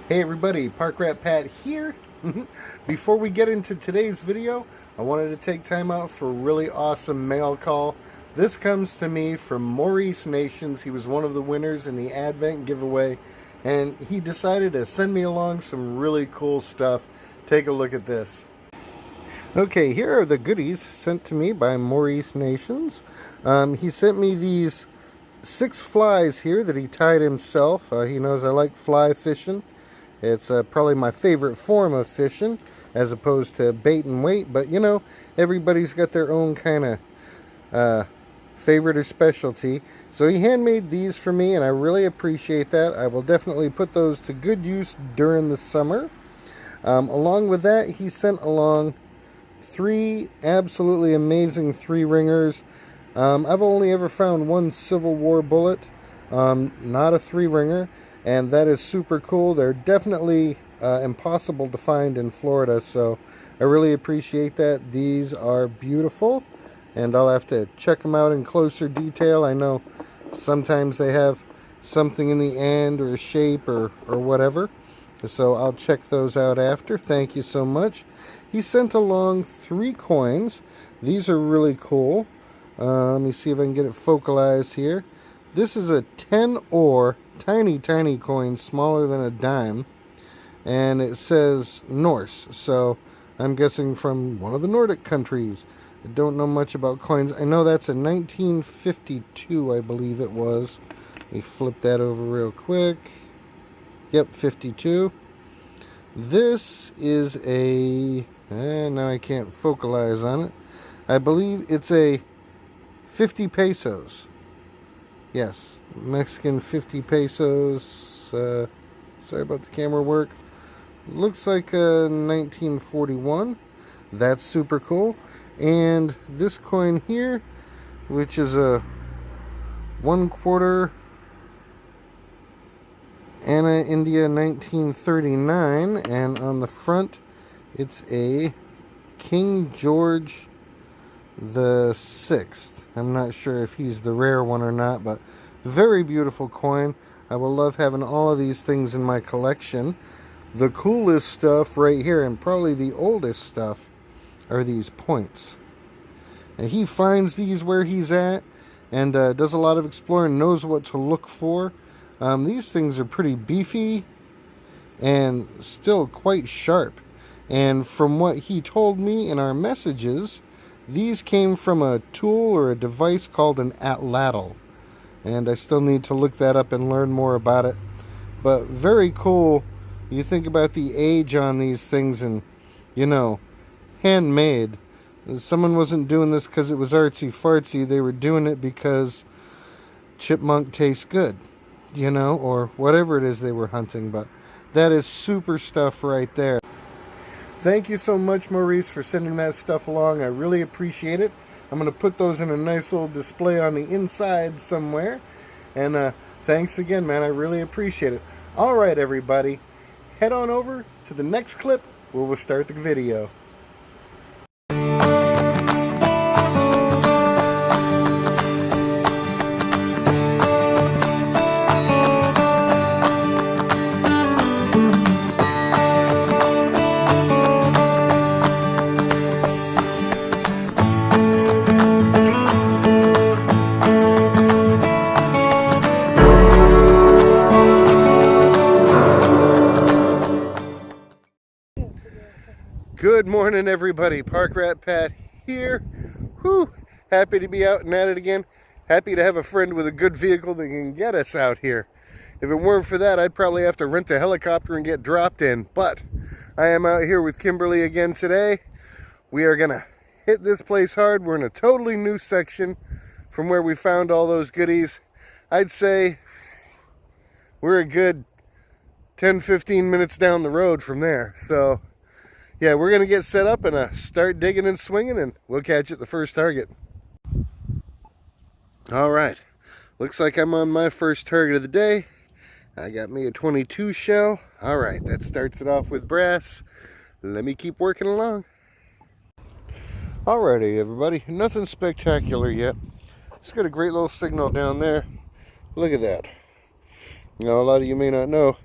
Hey everybody, Park Rat Pat here. Before we get into today's video, I wanted to take time out for a really awesome mail call. This comes to me from Maurice Nations. He was one of the winners in the Advent giveaway, and he decided to send me along some really cool stuff. Take a look at this. Okay, here are the goodies sent to me by Maurice Nations. He sent me these 6 flies here that he tied himself. He knows I like fly fishing. It's probably my favorite form of fishing as opposed to bait and weight, but you know, everybody's got their own kind of favorite or specialty. So he handmade these for me, and I really appreciate that. I will definitely put those to good use during the summer. Along with that, he sent along 3 absolutely amazing 3-ringers. I've only ever found one Civil War bullet, not a 3-ringer, and that is super cool. They're definitely impossible to find in Florida, so I really appreciate that. These are beautiful, and I'll have to check them out in closer detail. I know sometimes they have something in the end or a shape or whatever, so I'll check those out after. Thank you so much. He sent along 3 coins. These are really cool. Let me see if I can get it focalized here. This is a 10-oar, tiny coin, smaller than a dime, and it says Norse, so I'm guessing from one of the Nordic countries. I don't know much about coins. I know that's a 1952, I believe it was. Let me flip that over real quick. Yep, 52. This is a... now I can't focalize on it. I believe it's a 50 pesos. Yes, Mexican 50 pesos. Sorry about the camera work. Looks like 1941. That's super cool. And this coin here, which is a 1/4 Anna India 1939, and on the front it's a King George the 6th. I'm not sure if he's the rare one or not, but very beautiful coin. I will love having all of these things in my collection. The coolest stuff right here, and probably the oldest stuff, are these points. And he finds these where he's at and does a lot of exploring, knows what to look for. These things are pretty beefy and still quite sharp. And from what he told me in our messages, these came from a tool or a device called an atlatl. And I still need to look that up and learn more about it. But very cool. You think about the age on these things, and, you know, handmade. Someone wasn't doing this because it was artsy-fartsy. They were doing it because chipmunk tastes good, you know, or whatever it is they were hunting. But that is super stuff right there. Thank you so much, Maurice, for sending that stuff along. I really appreciate it. I'm going to put those in a nice little display on the inside somewhere. And thanks again, man. I really appreciate it. All right, everybody. Head on over to the next clip where we'll start the video. Good morning, everybody. Park Rat Pat here. Whew. Happy to be out and at it again. Happy to have a friend with a good vehicle that can get us out here. If it weren't for that, I'd probably have to rent a helicopter and get dropped in. But I am out here with Kimberly again today. We are going to hit this place hard. We're in a totally new section from where we found all those goodies. I'd say we're a good 10-15 minutes down the road from there. So yeah, we're going to get set up and start digging and swinging, and we'll catch at the first target. All right. Looks like I'm on my first target of the day. I got me a 22 shell. All right, that starts it off with brass. Let me keep working along. Alrighty, everybody. Nothing spectacular yet. Just got a great little signal down there. Look at that. You know, a lot of you may not know,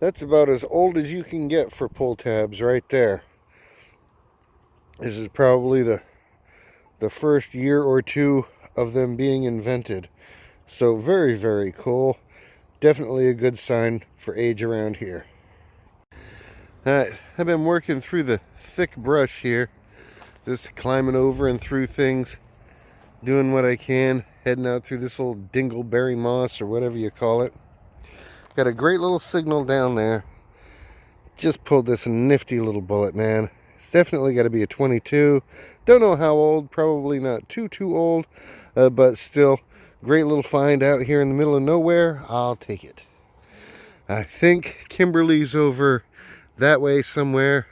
That's about as old as you can get for pull tabs right there. This is probably the first year or two of them being invented. So very, very cool. Definitely a good sign for age around here. Alright, I've been working through the thick brush here. Just climbing over and through things. Doing what I can. Heading out through this old dingleberry moss or whatever you call it. Got a great little signal down there. Just pulled this nifty little bullet, man. It's definitely got to be a 22. Don't know how old. Probably not too old. But still, great little find out here in the middle of nowhere. I'll take it. I think Kimberly's over that way somewhere.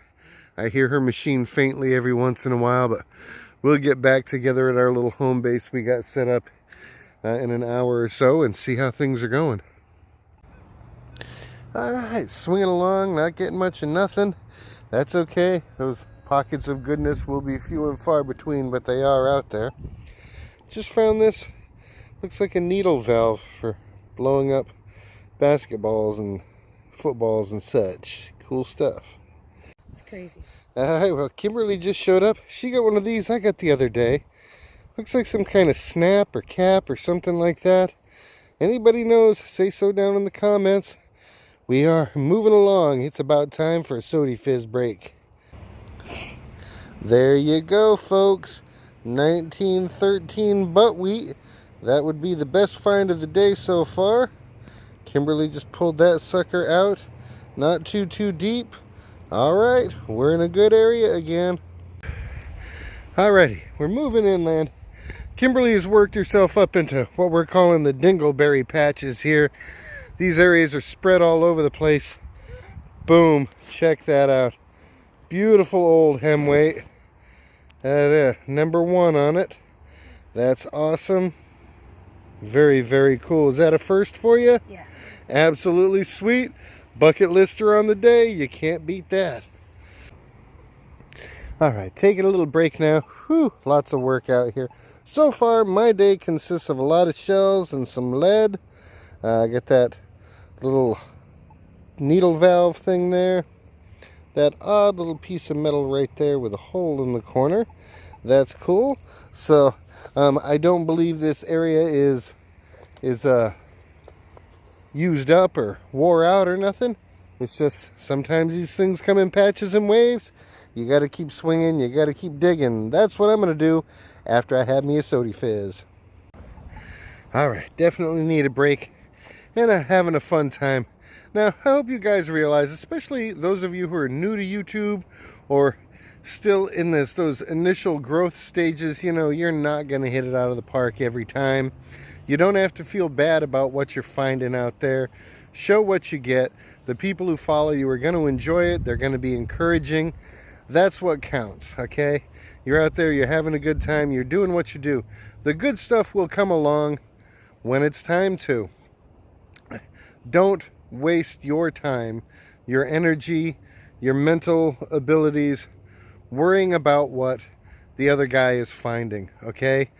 I hear her machine faintly every once in a while, but we'll get back together at our little home base we got set up in an hour or so and see how things are going. Alright, swinging along, not getting much of nothing. That's okay. Those pockets of goodness will be few and far between, but they are out there. Just found this. Looks like a needle valve for blowing up basketballs and footballs and such. Cool stuff. It's crazy. Alright, well, Kimberly just showed up. She got one of these I got the other day. Looks like some kind of snap or cap or something like that. Anybody knows, say so down in the comments. We are moving along. It's about time for a Sody Fizz break. There you go, folks. 1913 buckwheat. That would be the best find of the day so far. Kimberly just pulled that sucker out. Not too deep. Alright, we're in a good area again. Alrighty, we're moving inland. Kimberly has worked herself up into what we're calling the dingleberry patches here. These areas are spread all over the place. Boom, check that out. Beautiful old hem weight. Number 1 on it. That's awesome. Very, very cool. Is that a first for you? Yeah. Absolutely sweet. Bucket lister on the day. You can't beat that. Alright, taking a little break now. Whew, lots of work out here. So far, my day consists of a lot of shells and some lead. I got that little needle valve thing there. That odd little piece of metal right there with a hole in the corner. That's cool. So, I don't believe this area is used up or wore out or nothing. It's just sometimes these things come in patches and waves. You got to keep swinging. You got to keep digging. That's what I'm going to do after I have me a Sody Fizz. Alright, definitely need a break. And I'm having a fun time. Now, I hope you guys realize, especially those of you who are new to YouTube or still in those initial growth stages, you know, you're not going to hit it out of the park every time. You don't have to feel bad about what you're finding out there. Show what you get. The people who follow you are going to enjoy it. They're going to be encouraging. That's what counts, okay? You're out there, you're having a good time, you're doing what you do. The good stuff will come along when it's time to. Don't waste your time, your energy, your mental abilities worrying about what the other guy is finding, okay?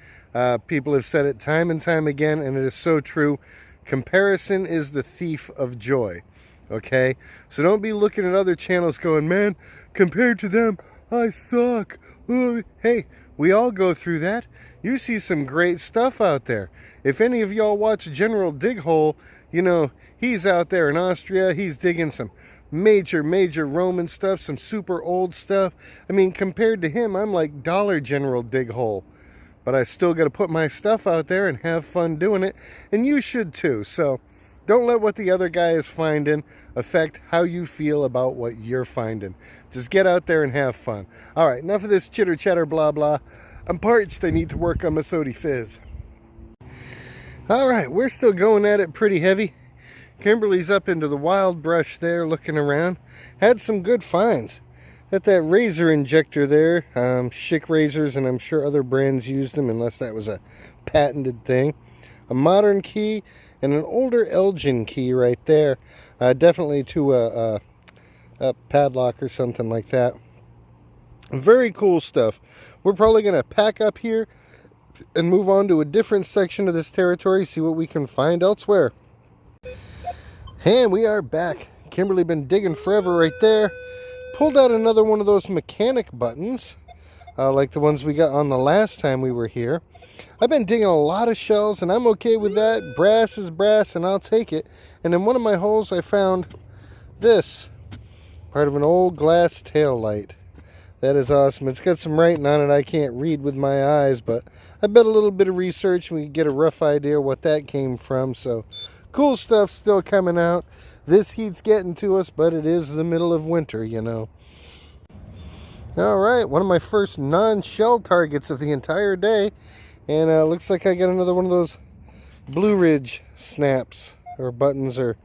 People have said it time and time again, and it is so true. Comparison is the thief of joy, okay? So don't be looking at other channels going, man, compared to them, I suck. Ooh. Hey, we all go through that. You see some great stuff out there. If any of y'all watch General Dighole, you know, he's out there in Austria. He's digging some major Roman stuff, some super old stuff. I mean, compared to him, I'm like Dollar General Dighole. But I still got to put my stuff out there and have fun doing it. And you should too. So don't let what the other guy is finding affect how you feel about what you're finding. Just get out there and have fun. All right, enough of this chitter chatter blah blah. I'm parched. I need to work on my Sody Fizz. All right, we're still going at it pretty heavy. Kimberly's up into the wild brush there looking around. Had some good finds. Got that razor injector there. Schick razors, and I'm sure other brands use them unless that was a patented thing. A modern key and an older Elgin key right there. Definitely to a padlock or something like that. Very cool stuff. We're probably going to pack up here and move on to a different section of this territory, see what we can find elsewhere. And we are back. Kimberly been digging forever right there. Pulled out another one of those mechanic buttons, like the ones we got on the last time we were here. I've been digging a lot of shells, and I'm okay with that. Brass is brass, and I'll take it. And in one of my holes, I found this, part of an old glass tail light. That is awesome. It's got some writing on it I can't read with my eyes, but I bet a little bit of research and we can get a rough idea what that came from. So, cool stuff still coming out. This heat's getting to us, but it is the middle of winter, you know. Alright, one of my first non-shell targets of the entire day. And looks like I got another one of those Blue Ridge snaps, or buttons, or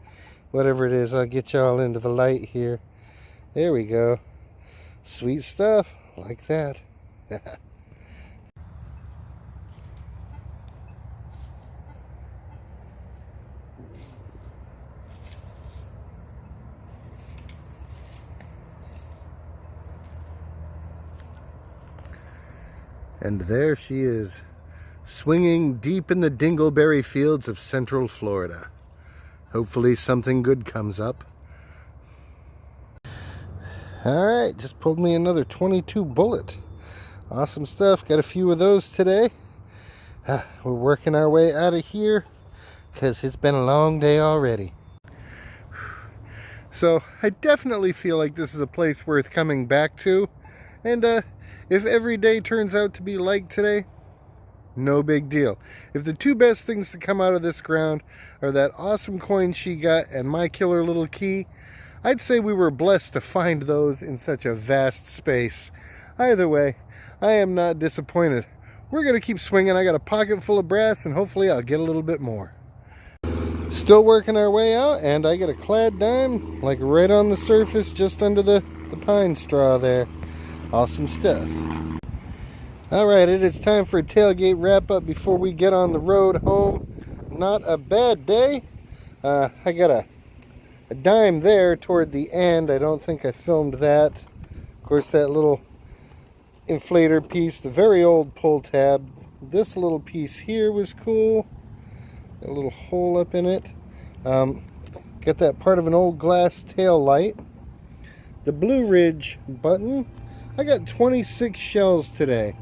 whatever it is. I'll get y'all into the light here. There we go. Sweet stuff, like that. And there she is, swinging deep in the dingleberry fields of Central Florida. Hopefully something good comes up. Alright, just pulled me another 22 bullet. Awesome stuff. Got a few of those today. We're working our way out of here because it's been a long day already. So I definitely feel like this is a place worth coming back to. And if every day turns out to be like today, no big deal. If the two best things to come out of this ground are that awesome coin she got and my killer little key, I'd say we were blessed to find those in such a vast space. Either way, I am not disappointed. We're going to keep swinging. I got a pocket full of brass, and hopefully I'll get a little bit more. Still working our way out, and I get a clad dime, like right on the surface, just under the pine straw there. Awesome stuff. Alright, it is time for a tailgate wrap-up before we get on the road home. Not a bad day. I got a dime there toward the end. I don't think I filmed that. Of course, that little inflator piece, the very old pull tab. This little piece here was cool. Got a little hole up in it. Got that part of an old glass tail light. The Blue Ridge button. I got 26 shells today.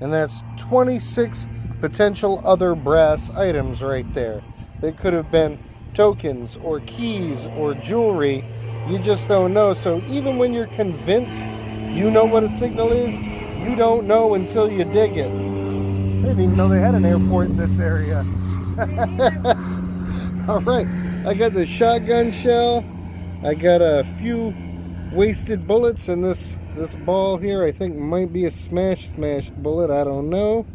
And that's 26 potential other brass items right there. They could have been tokens or keys or jewelry. You just don't know. So even when you're convinced you know what a signal is, you don't know until you dig it. I didn't even know they had an airport in this area. Alright, I got the shotgun shell. I got a few wasted bullets, and this ball here I think might be a smashed bullet. I don't know.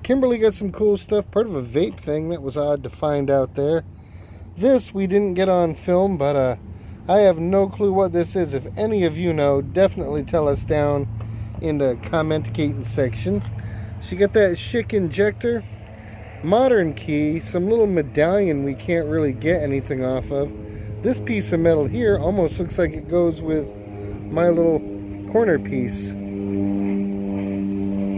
Kimberly got some cool stuff, part of a vape thing. That was odd to find out there. This we didn't get on film, but I have no clue what this is. If any of you know, definitely tell us down in the commentating section. She got that Schick injector, modern key, some little medallion we can't really get anything off of. This piece of metal here almost looks like it goes with my little corner piece.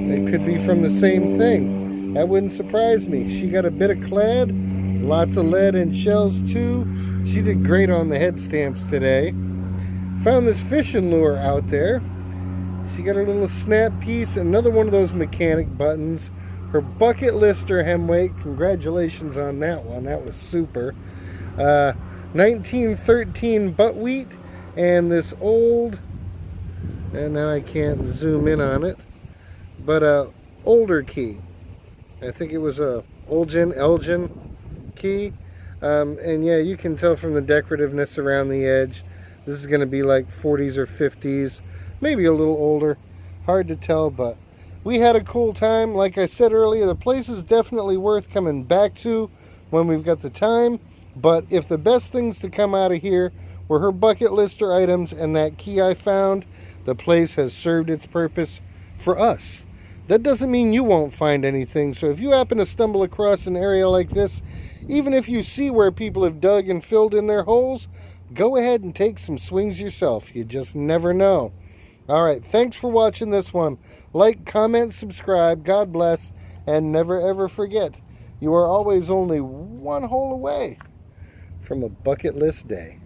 It could be from the same thing. That wouldn't surprise me. She got a bit of clad, lots of lead and shells too. She did great on the head stamps today. Found this fishing lure out there. She got a little snap piece, another one of those mechanic buttons. Her bucket lister hemweight, congratulations on that one. That was super. 1913 buckwheat, and this old, and now I can't zoom in on it, but older key. I think it was a Elgin key. And yeah, you can tell from the decorativeness around the edge. This is going to be like 40s or 50s, maybe a little older. Hard to tell, but we had a cool time. Like I said earlier, the place is definitely worth coming back to when we've got the time. But if the best things to come out of here were her bucket lister items and that key I found, the place has served its purpose for us. That doesn't mean you won't find anything. So if you happen to stumble across an area like this, even if you see where people have dug and filled in their holes, go ahead and take some swings yourself. You just never know. Alright, thanks for watching this one. Like, comment, subscribe, God bless, and never ever forget, you are always only one hole away from a bucket list day.